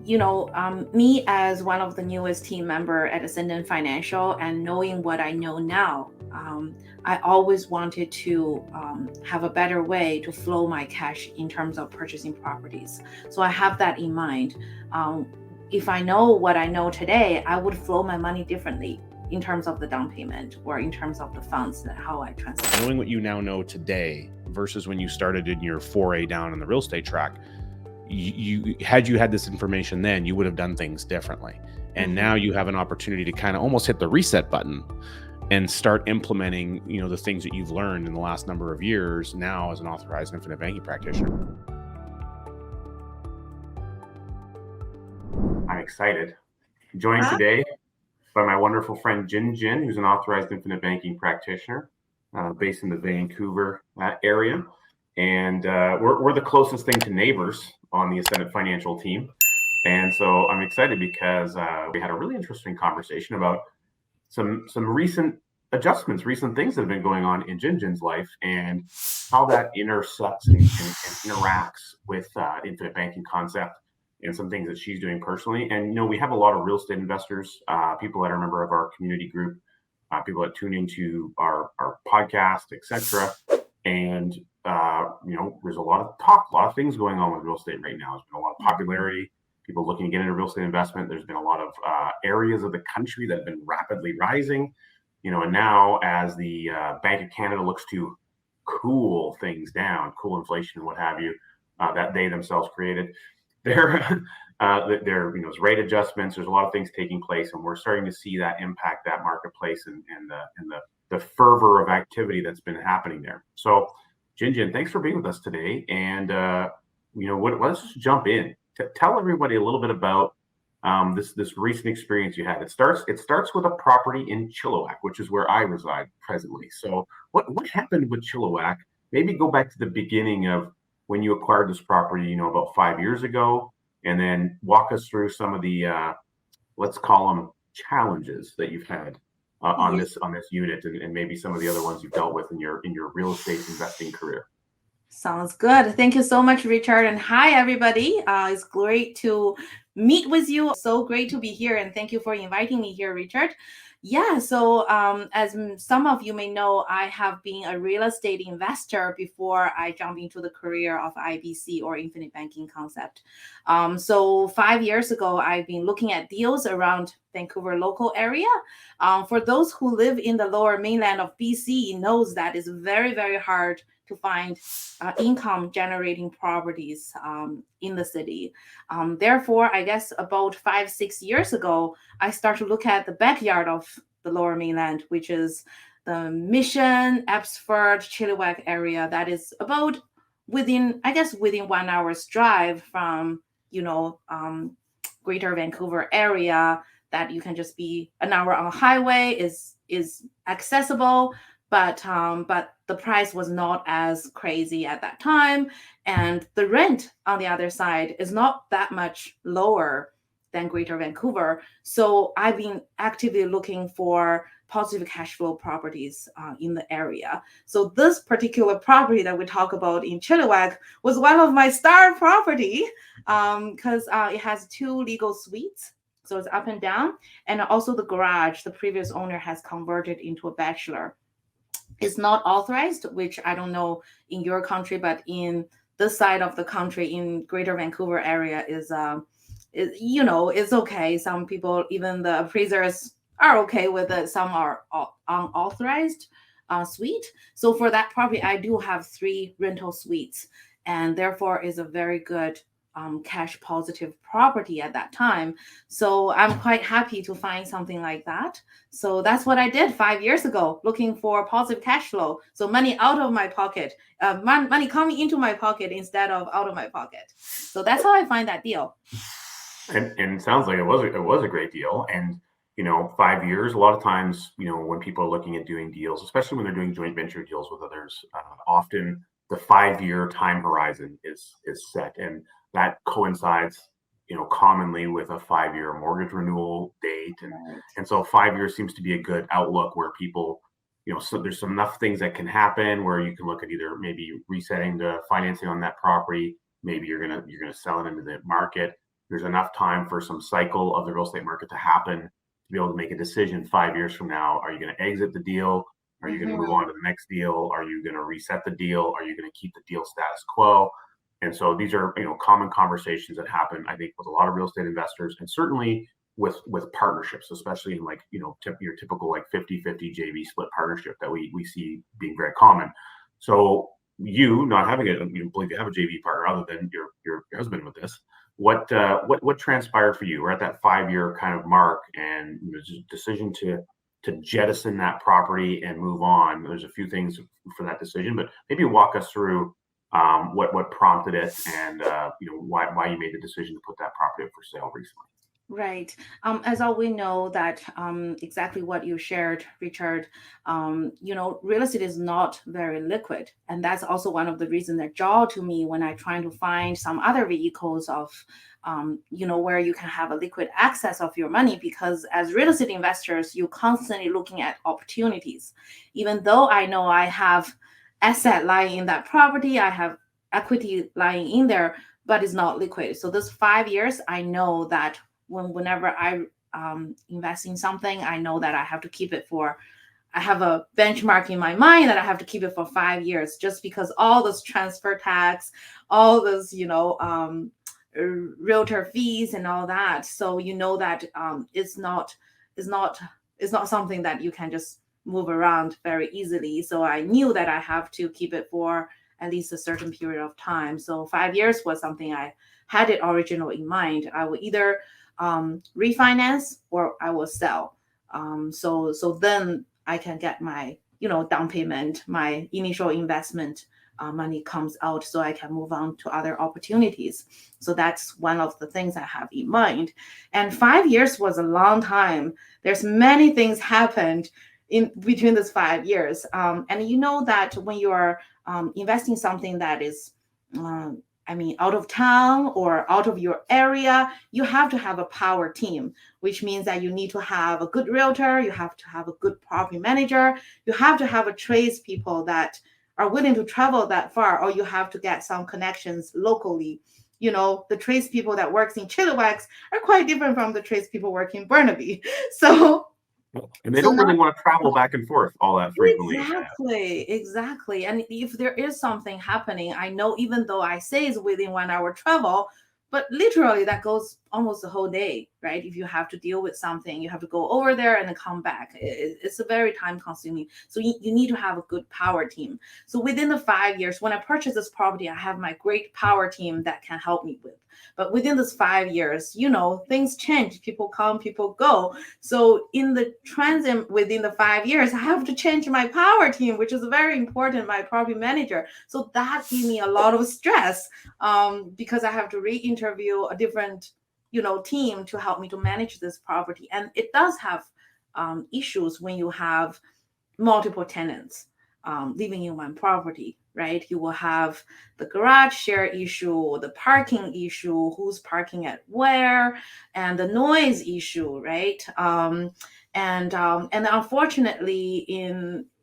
Me as one of the newest team member at Ascendant Financial and knowing what I know now, I always wanted to have a better way to flow my cash in terms of purchasing properties. So I have that in mind. If I know what I know today, I would flow my money differently in terms of the down payment or in terms of the funds that how I transfer. Knowing what you now know today versus when you started in your foray down in the real estate track, you had this information then, you would have done things differently. And now you have an opportunity to kind of almost hit the reset button and start implementing, the things that you've learned in the last number of years now as an authorized infinite banking practitioner. I'm excited. Joined today by my wonderful friend JinJin, who's an authorized infinite banking practitioner based in the Vancouver area. And we're the closest thing to neighbors on the Ascendant Financial team. And so I'm excited because we had a really interesting conversation about some recent adjustments, recent things that have been going on in JinJin's life and how that intersects and interacts with infinite banking concept and some things that she's doing personally. And, we have a lot of real estate investors, people that are a member of our community group, people that tune into our podcast, etc. And, there's a lot of talk, a lot of things going on with real estate right now. There's been a lot of popularity, people looking to get into real estate investment. There's been a lot of areas of the country that have been rapidly rising, and now as the Bank of Canada looks to cool things down, cool inflation and what have you, that they themselves created, there's rate adjustments. There's a lot of things taking place, and we're starting to see that impact that marketplace and the fervor of activity that's been happening there. So, JinJin, thanks for being with us today. And let's just jump in. Tell everybody a little bit about this recent experience you had. It starts with a property in Chilliwack, which is where I reside presently. So, what happened with Chilliwack? Maybe go back to the beginning of when you acquired this property, about 5 years ago, and then walk us through some of the, let's call them challenges that you've had on this unit, and maybe some of the other ones you've dealt with in your real estate investing career. Sounds good. Thank you so much, Richard. And hi, everybody. It's great to meet with you. So great to be here. And thank you for inviting me here, Richard. Yeah, so as some of you may know, I have been a real estate investor before I jumped into the career of IBC or infinite banking concept. So 5 years ago, I've been looking at deals around Vancouver local area. For those who live in the lower mainland of BC, knows that it's very, very hard to find income generating properties in the city. Therefore, I guess about 5-6 years ago, I started to look at the backyard of the lower mainland, which is the Mission, Abbotsford, Chilliwack area that is about within 1 hour's drive from, Greater Vancouver area, that you can just be an hour on a highway is accessible. But the price was not as crazy at that time. And the rent on the other side is not that much lower than Greater Vancouver. So I've been actively looking for positive cash flow properties in the area. So this particular property that we talk about in Chilliwack was one of my star property because it has 2 legal suites. So it's up and down. And also the garage, the previous owner has converted into a bachelor. It's not authorized, which I don't know in your country, but in this side of the country, in Greater Vancouver area, is it's okay. Some people, even the appraisers, are okay with it. Some are unauthorized suite. So for that property, I do have 3 rental suites, and therefore is a very good cash positive property at that time. So I'm quite happy to find something like that. So that's what I did 5 years ago, looking for positive cash flow. So money out of my pocket, money coming into my pocket instead of out of my pocket. So that's how I find that deal. And it sounds like it was a great deal. And 5 years, a lot of times, when people are looking at doing deals, especially when they're doing joint venture deals with others, often the 5-year time horizon is set, and that coincides, commonly with a 5-year mortgage renewal date, and so 5 years seems to be a good outlook where people, so there's enough things that can happen where you can look at either maybe resetting the financing on that property, maybe you're gonna sell it into the market. there's enough time for some cycle of the real estate market to happen to be able to make a decision 5 years from now. Are you going to exit the deal? Are you going to move on to the next deal? Are you going to reset the deal? Are you going to keep the deal status quo? And so these are, common conversations that happen, I think, with a lot of real estate investors, and certainly with partnerships, especially in your typical 50-50 JV split partnership that we see being very common. So you not having believe you have a JV partner other than your husband with this. What transpired for you? We're at that 5-year kind of mark, and the decision to jettison that property and move on. There's a few things for that decision, but maybe walk us through what prompted it, and why you made the decision to put that property up for sale recently. Right. As all we know that exactly what you shared, Richard, real estate is not very liquid. And that's also one of the reasons that draw to me when I try to find some other vehicles of, where you can have a liquid access of your money, because as real estate investors, you're constantly looking at opportunities. Even though I know I have asset lying in that property, I have equity lying in there, but it's not liquid. So this 5 years, I know that whenever I invest in something, I know that I have to keep it I have a benchmark in my mind that I have to keep it for 5 years, just because all those transfer tax, all those, realtor fees and all that. So that it's not something that you can just move around very easily. So I knew that I have to keep it for at least a certain period of time. So 5 years was something I had it originally in mind. I would either refinance or I will sell. So then I can get my, down payment, my initial investment money comes out, so I can move on to other opportunities. So that's one of the things I have in mind. And 5 years was a long time. There's many things happened in between those 5 years. And that when you are investing something that is out of town or out of your area, you have to have a power team, which means that you need to have a good realtor, you have to have a good property manager, you have to have a tradespeople that are willing to travel that far, or you have to get some connections locally. The tradespeople that works in Chilliwack are quite different from the tradespeople working in Burnaby. So and they don't really want to travel back and forth all that frequently. Exactly. And if there is something happening, I know, even though I say it's within 1 hour travel, but literally that goes almost the whole day, right? If you have to deal with something, you have to go over there and then come back. It's a very time consuming. So you need to have a good power team. So within the 5 years, when I purchased this property, I have my great power team that can help me with. But within this 5 years, things change. People come, people go. So in the transit within the 5 years, I have to change my power team, which is very important, my property manager. So that gave me a lot of stress because I have to re-interview a different, team to help me to manage this property. And it does have issues when you have multiple tenants living in one property, right? You will have the garage share issue, the parking issue, who's parking at where, and the noise issue, right? And unfortunately,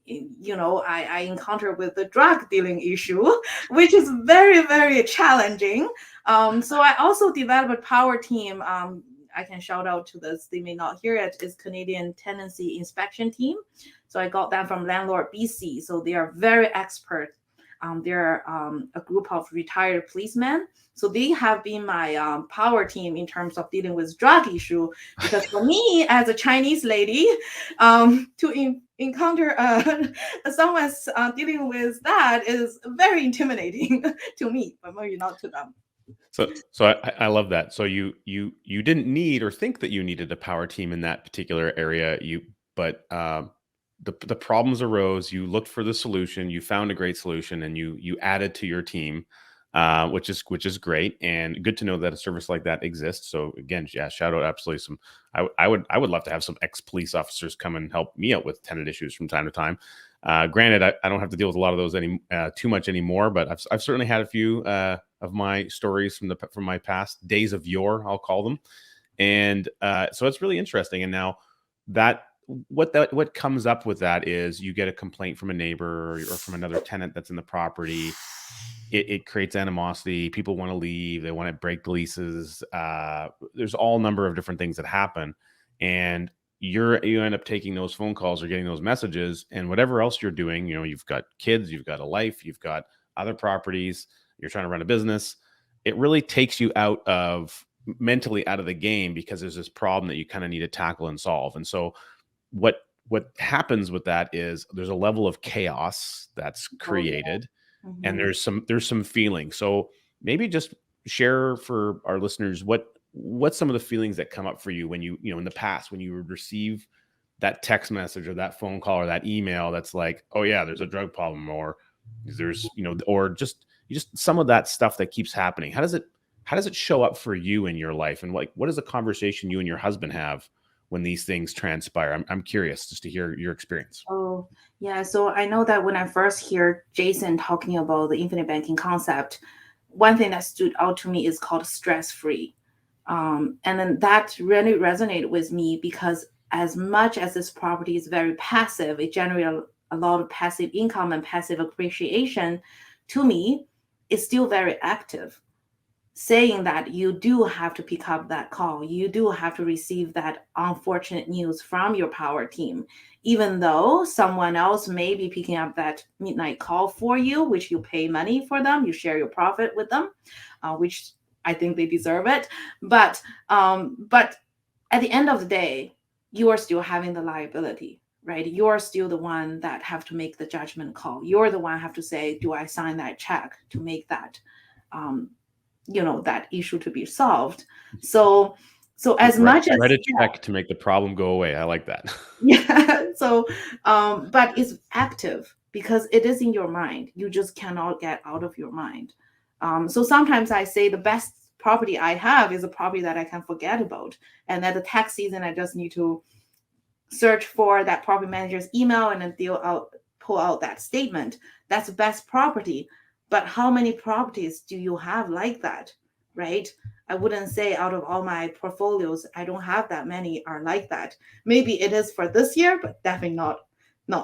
I encountered with the drug dealing issue, which is very, very challenging. So I also developed a power team. I can shout out to this, they may not hear it, is Canadian Tenancy Inspection Team. So I got that from Landlord BC. So they are very expert. They're a group of retired policemen. So they have been my power team in terms of dealing with drug issue. Because for me, as a Chinese lady, to encounter someone dealing with that is very intimidating to me, but maybe not to them. So I love that. So you didn't need or think that you needed a power team in that particular area. But the problems arose. You looked for the solution. You found a great solution, and you added to your team, which is great and good to know that a service like that exists. So again, yeah, shout out absolutely. I would love to have some ex-police officers come and help me out with tenant issues from time to time. Granted, I don't have to deal with a lot of those too much anymore, but I've certainly had a few of my stories from my past days of yore, I'll call them, and so it's really interesting. And now what comes up with that is you get a complaint from a neighbor or from another tenant that's in the property, it creates animosity. People want to leave. They want to break the leases. There's all number of different things that happen, and you end up taking those phone calls or getting those messages, and whatever else you're doing, you've got kids, you've got a life, you've got other properties, you're trying to run a business. It really takes you mentally out of the game, because there's this problem that you kind of need to tackle and solve. And so what happens with that is there's a level of chaos that's created. And there's some feeling. So maybe just share for our listeners what some of the feelings that come up for you when you in the past, when you would receive that text message or that phone call or that email that's like, oh yeah, there's a drug problem, or there's or just some of that stuff that keeps happening. How does it show up for you in your life? And what is a conversation you and your husband have when these things transpire? I'm curious just to hear your experience. Oh, yeah. So I know that when I first hear Jason talking about the infinite banking concept, one thing that stood out to me is called stress-free. And then that really resonated with me, because as much as this property is very passive, it generates a lot of passive income and passive appreciation. To me, it's still very active, saying that you do have to pick up that call. You do have to receive that unfortunate news from your power team, even though someone else may be picking up that midnight call for you, which you pay money for them, you share your profit with them, which I think they deserve it. But at the end of the day, you are still having the liability, right? You're still the one that have to make the judgment call. You're the one have to say, do I sign that check to make that, that issue to be solved. So as much as write a check to make the problem go away. I like that. Yeah. So, but it's active because it is in your mind. You just cannot get out of your mind. So sometimes I say the best property I have is a property that I can forget about. And at the tax season, I just need to search for that property manager's email and then pull out that statement. That's the best property. But how many properties do you have like that, right? I wouldn't say out of all my portfolios, I don't have that many are like that. Maybe it is for this year, but definitely not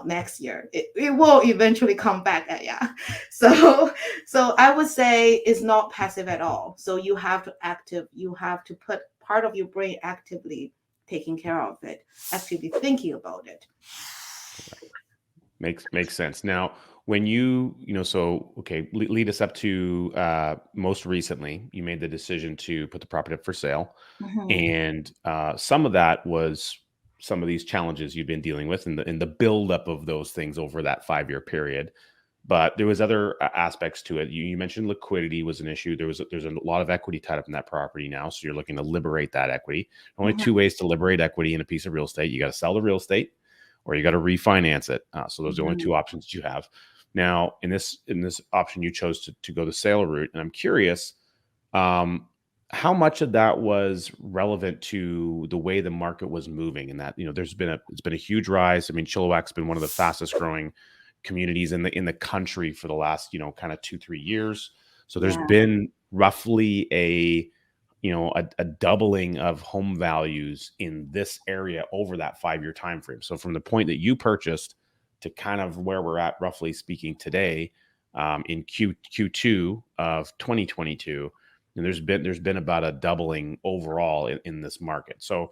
next year. It will eventually come back. Yeah. So I would say it's not passive at all. So you have to put part of your brain actively taking care of it, actively thinking about it. Makes sense. Now, when lead us up to most recently, you made the decision to put the property up for sale. And some of that was some of these challenges you've been dealing with in the buildup of those things over that 5-year period. But there was other aspects to it. You mentioned liquidity was an issue. There's a lot of equity tied up in that property now. So you're looking to liberate that equity. Only two ways to liberate equity in a piece of real estate. You got to sell the real estate, or you got to refinance it. So those are the only two options that you have. Now, in this option, you chose to go the sale route. And I'm curious, how much of that was relevant to the way the market was moving, and that, it's been a huge rise. I mean, Chilliwack's been one of the fastest growing communities in the country for the last, kind of 2-3 years. So there's been roughly a doubling of home values in this area over that 5-year time frame. So from the point that you purchased to kind of where we're at, roughly speaking, today, in Q2 of 2022, and there's been about a doubling overall in this market. So,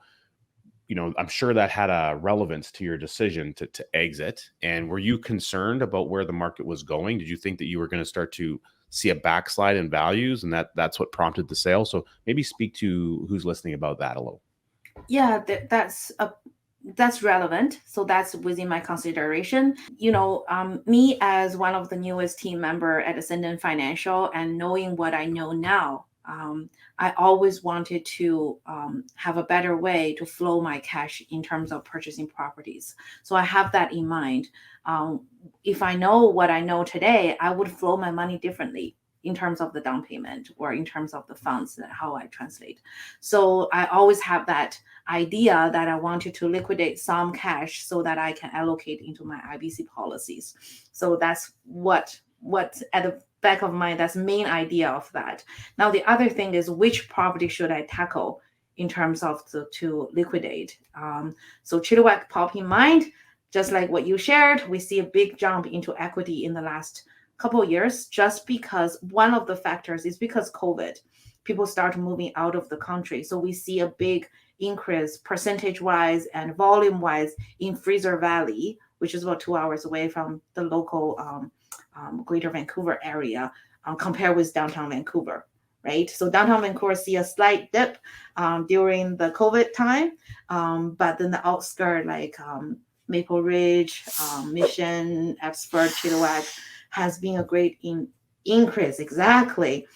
I'm sure that had a relevance to your decision to exit. And were you concerned about where the market was going? Did you think that you were going to start to see a backslide in values, and that's what prompted the sale? So maybe speak to who's listening about that a little. Yeah, that's relevant. So that's within my consideration. Me as one of the newest team member at Ascendant Financial, and knowing what I know now, I always wanted to have a better way to flow my cash in terms of purchasing properties. So I have that in mind. If I know what I know today, I would flow my money differently in terms of the down payment or in terms of the funds, how I translate. So I always have that idea that I wanted to liquidate some cash so that I can allocate into my IBC policies. So that's what at the back of mind, that's the main idea of that. Now, the other thing is, which property should I tackle in terms of to liquidate? So Chilliwack popped in mind, just like what you shared. We see a big jump into equity in the last couple of years, just because one of the factors is because COVID, people start moving out of the country. So we see a big increase percentage wise and volume wise in Fraser Valley, which is about 2 hours away from the local Greater Vancouver area, compared with downtown Vancouver, right? So downtown Vancouver see a slight dip during the COVID time, but then the outskirts like Maple Ridge, Mission, Abbotsford, Chilliwack has been a great increase, exactly,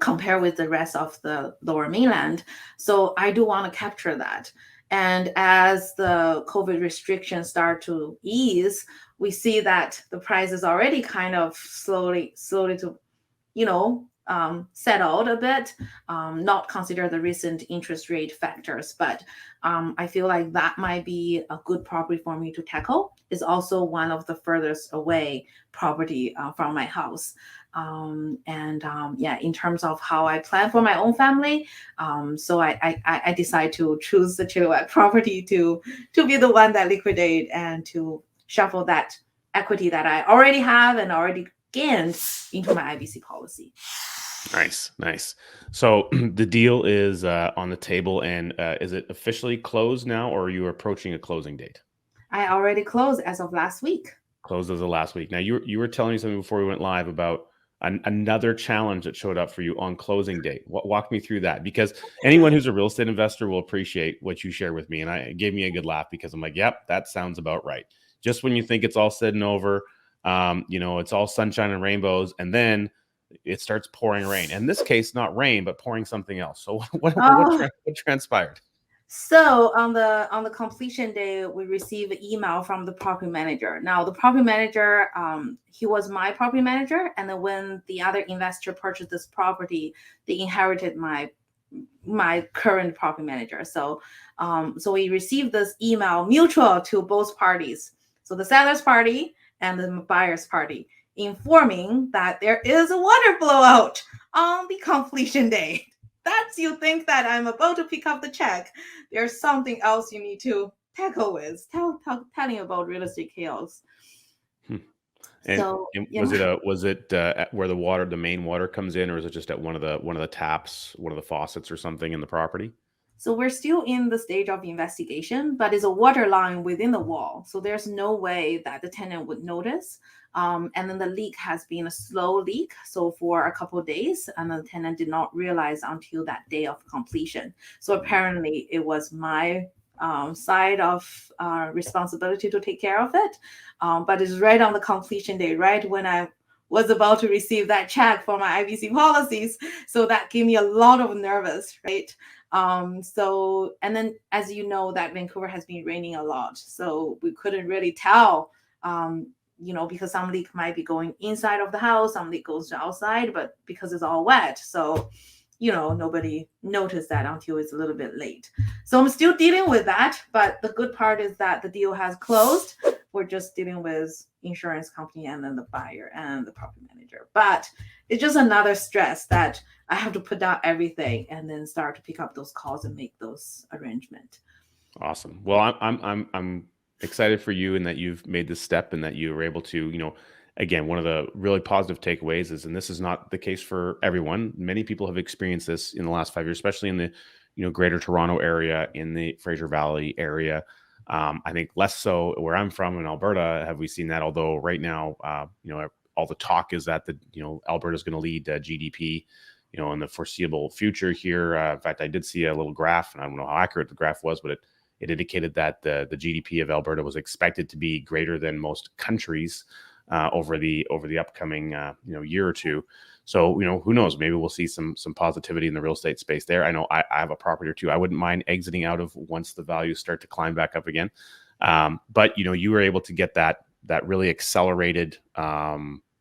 compared with the rest of the lower mainland. So I do want to capture that. And as the COVID restrictions start to ease, we see that the price is already kind of slowly to, settled a bit, not consider the recent interest rate factors, but I feel like that might be a good property for me to tackle. It's also one of the furthest away property from my house. In terms of how I plan for my own family, so I decide to choose the Chilliwack property to be the one that liquidate and to shuffle that equity that I already have and already gained into my IBC policy. Nice. So the deal is on the table, and is it officially closed now, or are you approaching a closing date? I already closed as of last week. Closed as of last week. Now you were telling me something before we went live about another challenge that showed up for you on closing date. Walk me through that, because anyone who's a real estate investor will appreciate what you share with me. And it gave me a good laugh, because I'm like, yep, that sounds about right. Just when you think it's all said and over, it's all sunshine and rainbows, and then it starts pouring rain. In this case, not rain, but pouring something else. So what transpired? So on the completion day, we received an email from the property manager. Now the property manager, he was my property manager, and then when the other investor purchased this property, they inherited my current property manager. So we received this email mutual to both parties, so the seller's party and the buyer's party, informing that there is a water blowout on the completion day. That's, you think that I'm about to pick up the check, there's something else you need to tackle with. Telling about real estate chaos. And was it where the main water comes in, or is it just at one of the taps, one of the faucets or something in the property? So we're still in the stage of investigation, but it's a water line within the wall, so there's no way that the tenant would notice. And then the leak has been a slow leak, so for a couple of days, and the tenant did not realize until that day of completion. So apparently it was my side of responsibility to take care of it, but it's right on the completion day, right when I was about to receive that check for my IBC policies. So that gave me a lot of nervous, right? And then, as you know, that Vancouver has been raining a lot, so we couldn't really tell, because some leak might be going inside of the house, some leak goes outside, but because it's all wet, so nobody noticed that until it's a little bit late. So I'm still dealing with that, but the good part is that the deal has closed. We're just dealing with insurance company and then the buyer and the property manager. But it's just another stress that I have to put down everything and then start to pick up those calls and make those arrangements. Awesome. Well, I'm excited for you, and that you've made this step, and that you were able to, again, one of the really positive takeaways is, and this is not the case for everyone, many people have experienced this in the last 5 years, especially in the Greater Toronto area, in the Fraser Valley area. I think less so where I'm from in Alberta have we seen that, although right now, all the talk is that Alberta is going to lead GDP, in the foreseeable future here. In fact, I did see a little graph, and I don't know how accurate the graph was, but it indicated that the GDP of Alberta was expected to be greater than most countries over the upcoming year or two. So who knows? Maybe we'll see some positivity in the real estate space there. I know I have a property or two I wouldn't mind exiting out of once the values start to climb back up again. But you were able to get that really accelerated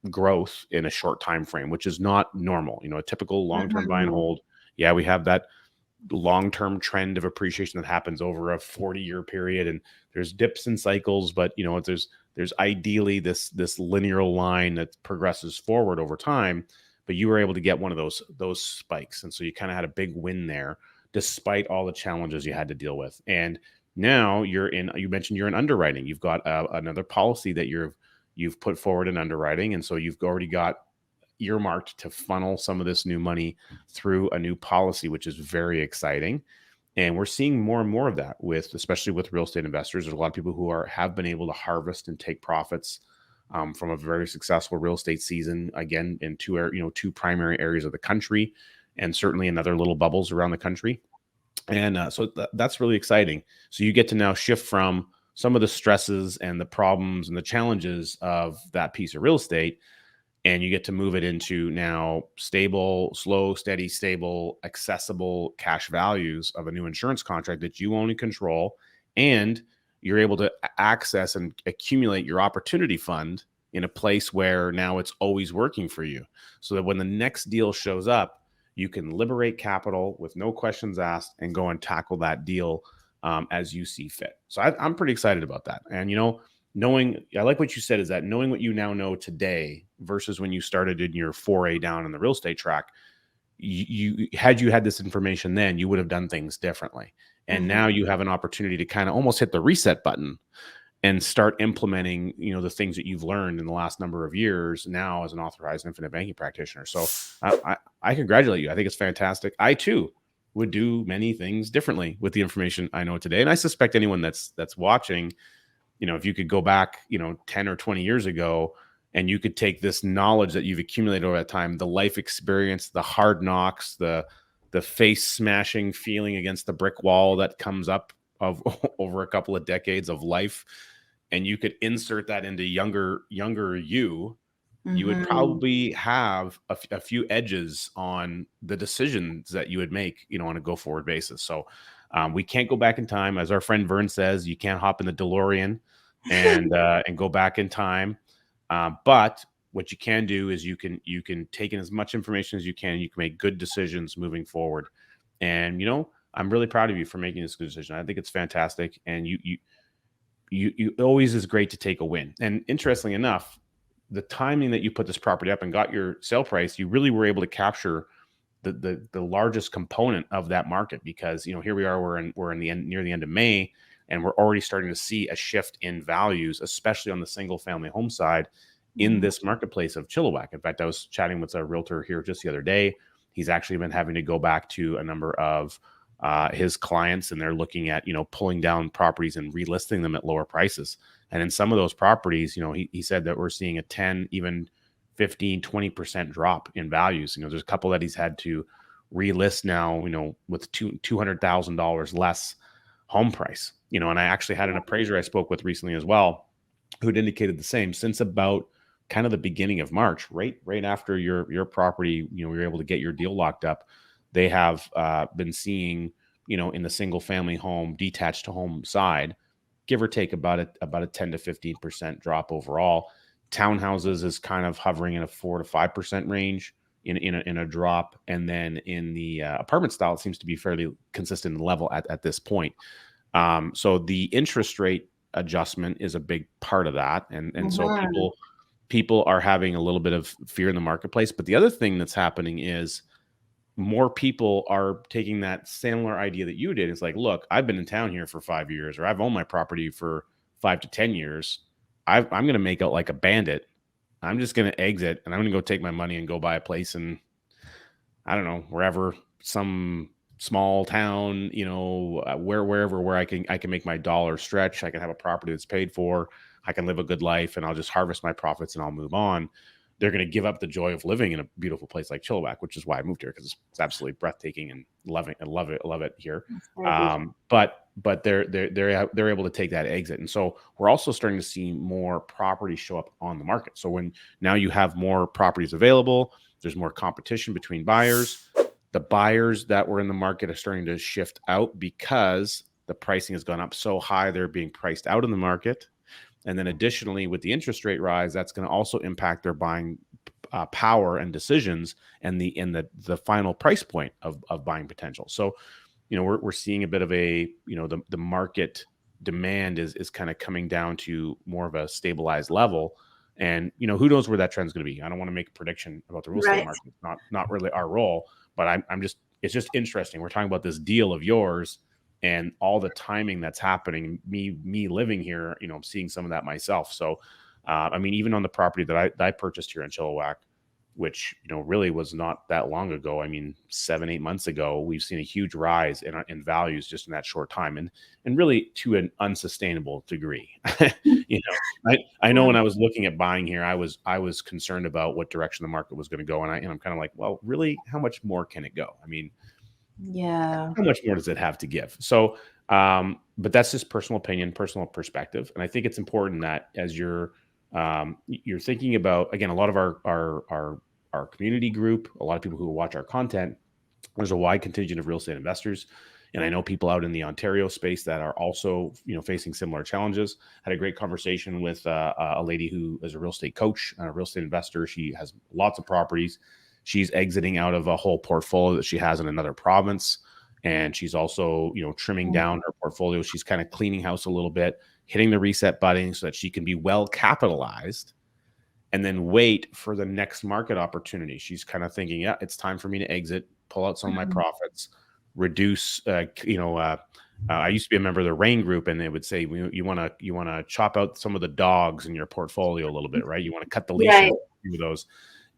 growth in a short time frame, which is not normal. A typical long-term buy and hold. Yeah, we have that long-term trend of appreciation that happens over a 40-year period, and there's dips and cycles, but there's ideally this linear line that progresses forward over time. But you were able to get one of those spikes, and so you kind of had a big win there, despite all the challenges you had to deal with. And now you mentioned you're in underwriting. You've got another policy that you've put forward an underwriting, and so you've already got earmarked to funnel some of this new money through a new policy, which is very exciting. And we're seeing more and more of that especially with real estate investors. There's a lot of people who have been able to harvest and take profits from a very successful real estate season, again, in two primary areas of the country, and certainly in other little bubbles around the country. And so that's really exciting. So you get to now shift from some of the stresses and the problems and the challenges of that piece of real estate, and you get to move it into now stable, slow, steady, stable, accessible cash values of a new insurance contract that you own and control. And you're able to access and accumulate your opportunity fund in a place where now it's always working for you. So that when the next deal shows up, you can liberate capital with no questions asked and go and tackle that deal as you see fit. So I'm pretty excited about that. And, I like what you said, is that knowing what you now know today versus when you started in your foray down in the real estate track, you had this information then, you would have done things differently. And now you have an opportunity to kind of almost hit the reset button and start implementing, the things that you've learned in the last number of years now as an authorized infinite banking practitioner. So I congratulate you. I think it's fantastic. I too would do many things differently with the information I know today. And I suspect anyone that's watching, if you could go back, 10 or 20 years ago, and you could take this knowledge that you've accumulated over that time, the life experience, the hard knocks, the face smashing feeling against the brick wall that comes up of over a couple of decades of life, and you could insert that into younger you, you would probably have a few edges on the decisions that you would make, on a go forward basis. So we can't go back in time. As our friend Vern says, you can't hop in the DeLorean and go back in time. But what you can do is you can take in as much information as you can. You can make good decisions moving forward. And, I'm really proud of you for making this good decision. I think it's fantastic. And you always is great to take a win. And interestingly enough, the timing that you put this property up and got your sale price, you really were able to capture the largest component of that market, because here we are, we're in the end, near the end of May, and we're already starting to see a shift in values, especially on the single family home side in this marketplace of Chilliwack. In fact, I was chatting with a realtor here just the other day. He's actually been having to go back to a number of his clients, and they're looking at pulling down properties and relisting them at lower prices. And in some of those properties, he said that we're seeing a 10, even 15, 20% drop in values. There's a couple that he's had to relist now, with $200,000 less home price. And I actually had an appraiser I spoke with recently as well, who'd indicated the same. Since about kind of the beginning of March, right after your property, we were able to get your deal locked up, they have been seeing, in the single family home, detached home side, give or take about a 10 to 15% drop overall. Townhouses is kind of hovering in a 4 to 5% range in a drop. And then in the apartment style, it seems to be fairly consistent level at this point. So the interest rate adjustment is a big part of that. And so people are having a little bit of fear in the marketplace. But the other thing that's happening is more people are taking that similar idea that you did. It's like, look, I've been in town here for 5 years, or I've owned my property for 5 to 10 years. I'm going to make out like a bandit. I'm just going to exit, and I'm going to go take my money and go buy a place in, I don't know, wherever, some small town, wherever where I can make my dollar stretch. I can have a property that's paid for. I can live a good life, and I'll just harvest my profits and I'll move on. They're going to give up the joy of living in a beautiful place like Chilliwack, which is why I moved here, because it's absolutely breathtaking and love it here. But they're able to take that exit. And so we're also starting to see more properties show up on the market. So when now you have more properties available, there's more competition between buyers. The buyers that were in the market are starting to shift out because the pricing has gone up so high, they're being priced out in the market. And then additionally, with the interest rate rise, that's going to also impact their buying power and decisions, and the final price point of buying potential. So, we're seeing a bit of a, the market demand is kind of coming down to more of a stabilized level. And, who knows where that trend's going to be. I don't want to make a prediction about the real estate market. It's not really our role, but it's just interesting. We're talking about this deal of yours and all the timing that's happening, me living here, I'm seeing some of that myself. So I mean, even on the property that I purchased here in Chilliwack, which, really was not that long ago. I mean, 7, 8 months ago, we've seen a huge rise in values just in that short time, and really to an unsustainable degree. I know when I was looking at buying here, I was concerned about what direction the market was going to go, and I'm kind of like, well, really, how much more can it go? I mean, Yeah. how much more does it have to give? So, but that's just personal opinion, personal perspective, and I think it's important that as you're thinking about, again, a lot of our community group, a lot of people who watch our content, there's a wide contingent of real estate investors. And I know people out in the Ontario space that are also, facing similar challenges. Had a great conversation with a lady who is a real estate coach and a real estate investor. She has lots of properties. She's exiting out of a whole portfolio that she has in another province. And she's also, trimming down her portfolio. She's kind of cleaning house a little bit, hitting the reset button so that she can be well capitalized and then wait for the next market opportunity. She's kind of thinking, yeah, it's time for me to exit, pull out some of my profits, reduce, I used to be a member of the RAIN group, and they would say, you want to chop out some of the dogs in your portfolio a little bit, right? You want to cut the leashes, do those.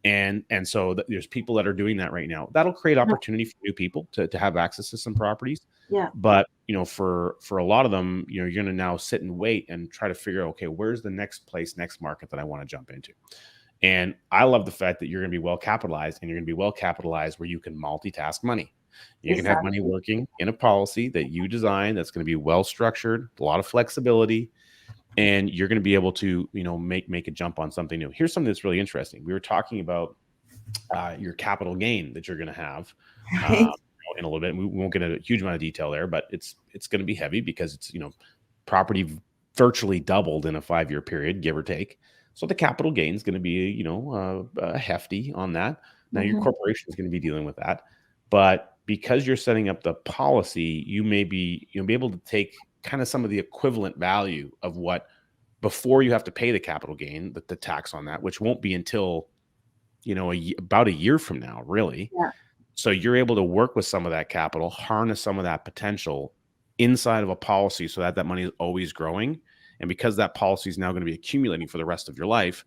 And so there's people that are doing that right now. That'll create opportunity for new people to have access to some properties. Yeah. But, for a lot of them, you're going to now sit and wait and try to figure out, okay, where's the next market that I want to jump into? And I love the fact that you're going to be well capitalized, and you're going to be well capitalized where you can multitask money. You can have money working in a policy that you design that's going to be well structured, a lot of flexibility, and you're going to be able to, make a jump on something new. Here's something that's really interesting. We were talking about your capital gain that you're going to have in a little bit. We won't get a huge amount of detail there, but it's going to be heavy because it's, property virtually doubled in a 5-year period, give or take. So the capital gain is going to be, hefty on that. Now your corporation is going to be dealing with that, but because you're setting up the policy, you'll be able to take kind of some of the equivalent value of what before you have to pay the capital gain, the tax on that, which won't be until, about a year from now, really. Yeah. So you're able to work with some of that capital, harness some of that potential inside of a policy so that money is always growing. And because that policy is now going to be accumulating for the rest of your life,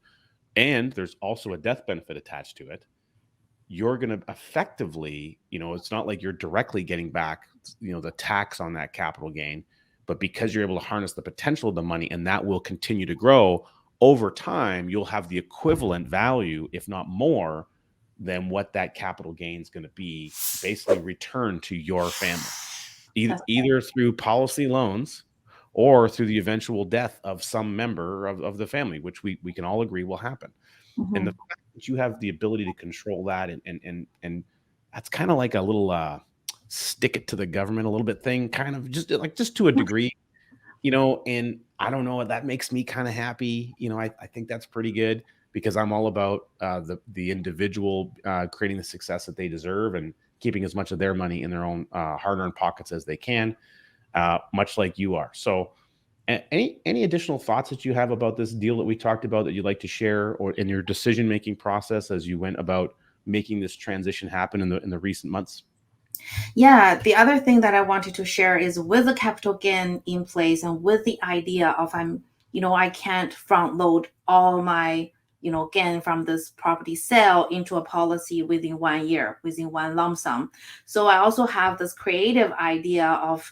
and there's also a death benefit attached to it, you're going to effectively, it's not like you're directly getting back, the tax on that capital gain, but because you're able to harness the potential of the money and that will continue to grow over time, you'll have the equivalent value, if not more, than what that capital gain is going to be basically returned to your family, either through policy loans or through the eventual death of some member of the family, which we can all agree will happen. And the fact that you have the ability to control that and that's kind of like a little stick it to the government a little bit thing, kind of just to a degree, and I don't know, that makes me kind of happy. I think that's pretty good because I'm all about the individual creating the success that they deserve and keeping as much of their money in their own hard-earned pockets as they can, much like you are. So any additional thoughts that you have about this deal that we talked about that you'd like to share, or in your decision-making process as you went about making this transition happen in the recent months? Yeah, the other thing that I wanted to share is with the capital gain in place and with the idea of I can't front load all my, gain from this property sale into a policy within 1 year, within one lump sum. So I also have this creative idea of,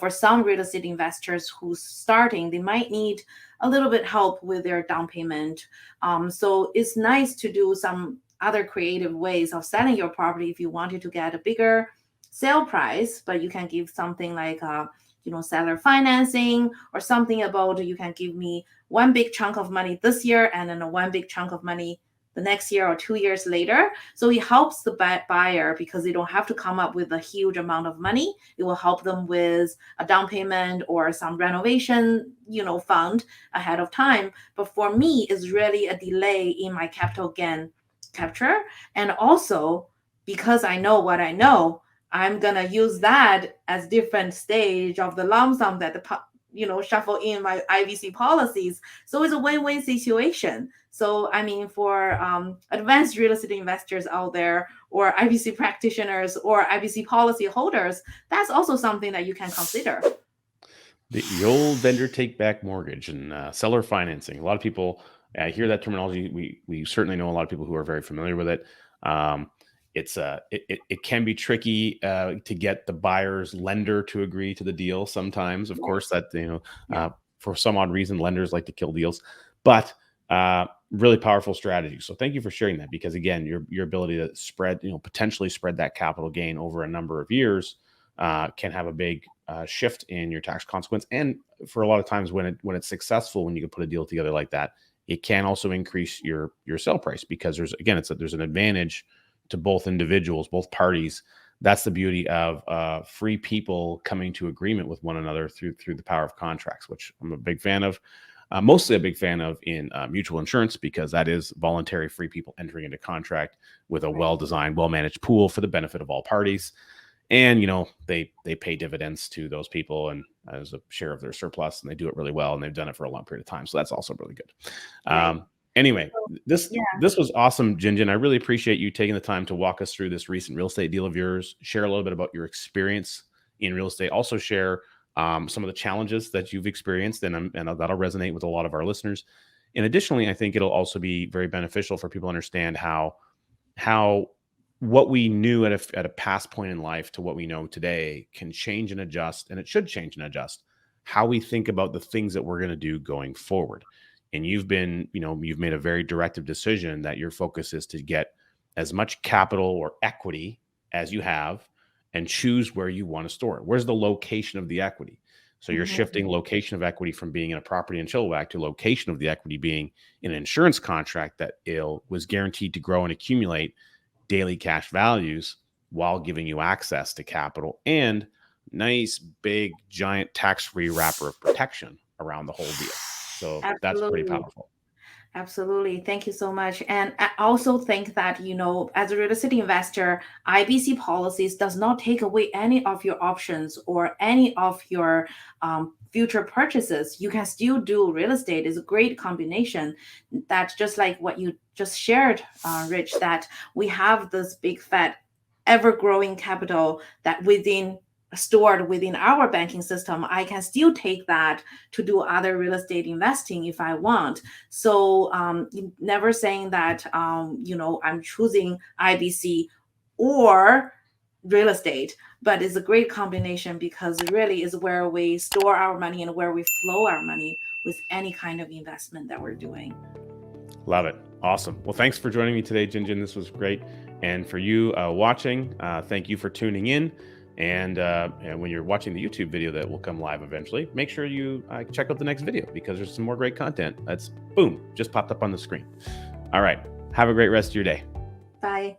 for some real estate investors who's starting, they might need a little bit help with their down payment. So it's nice to do some other creative ways of selling your property if you wanted to get a bigger sale price, but you can give something like seller financing or something about you can give me one big chunk of money this year and then one big chunk of money the next year or 2 years later. So it helps the buyer because they don't have to come up with a huge amount of money. It will help them with a down payment or some renovation, fund ahead of time. But for me, it's really a delay in my capital gain capture. And also because I know what I know, I'm going to use that as different stage of the lump sum that shuffle in my IBC policies. So it's a win-win situation. So, for advanced real estate investors out there or IBC practitioners or IBC policy holders, that's also something that you can consider. The old vendor take back mortgage and seller financing. A lot of people, I hear that terminology. We certainly know a lot of people who are very familiar with it. It can be tricky to get the buyer's lender to agree to the deal sometimes. Of course, that for some odd reason, lenders like to kill deals, but really powerful strategy. So thank you for sharing that, because again, your ability to spread, potentially spread that capital gain over a number of years can have a big shift in your tax consequence. And for a lot of times when it's successful, when you can put a deal together like that, it can also increase your sale price, because there's an advantage to both individuals, both parties. That's the beauty of free people coming to agreement with one another through the power of contracts, which I'm a big fan of. Mostly a big fan of in mutual insurance, because that is voluntary free people entering into contract with a well-designed, well-managed pool for the benefit of all parties. And, they pay dividends to those people and as a share of their surplus, and they do it really well. And they've done it for a long period of time. So that's also really good. Right. Anyway, this was awesome, JinJin. I really appreciate you taking the time to walk us through this recent real estate deal of yours, share a little bit about your experience in real estate, also share some of the challenges that you've experienced, and that'll resonate with a lot of our listeners. And additionally, I think it'll also be very beneficial for people to understand how what we knew at a past point in life to what we know today can change and adjust, and it should change and adjust how we think about the things that we're going to do going forward. And you've made a very directive decision that your focus is to get as much capital or equity as you have and choose where you want to store it. Where's the location of the equity? So you're shifting location of equity from being in a property in Chilliwack to location of the equity being in an insurance contract that was guaranteed to grow and accumulate daily cash values while giving you access to capital and nice, big, giant tax-free wrapper of protection around the whole deal. So that's pretty powerful. Absolutely. Thank you so much. And I also think that, as a real estate investor, IBC policies does not take away any of your options or any of your future purchases. You can still do real estate. It's a great combination. That just like what you just shared, Rich, that we have this big, fat, ever-growing capital that stored within our banking system. I can still take that to do other real estate investing if I want. So never saying that, I'm choosing IBC or real estate, but it's a great combination, because it really is where we store our money and where we flow our money with any kind of investment that we're doing. Love it. Awesome. Well, thanks for joining me today, JinJin. This was great. And for you watching, thank you for tuning in. And when you're watching the YouTube video that will come live eventually, make sure you check out the next video, because there's some more great content. That's just popped up on the screen. All right. Have a great rest of your day. Bye.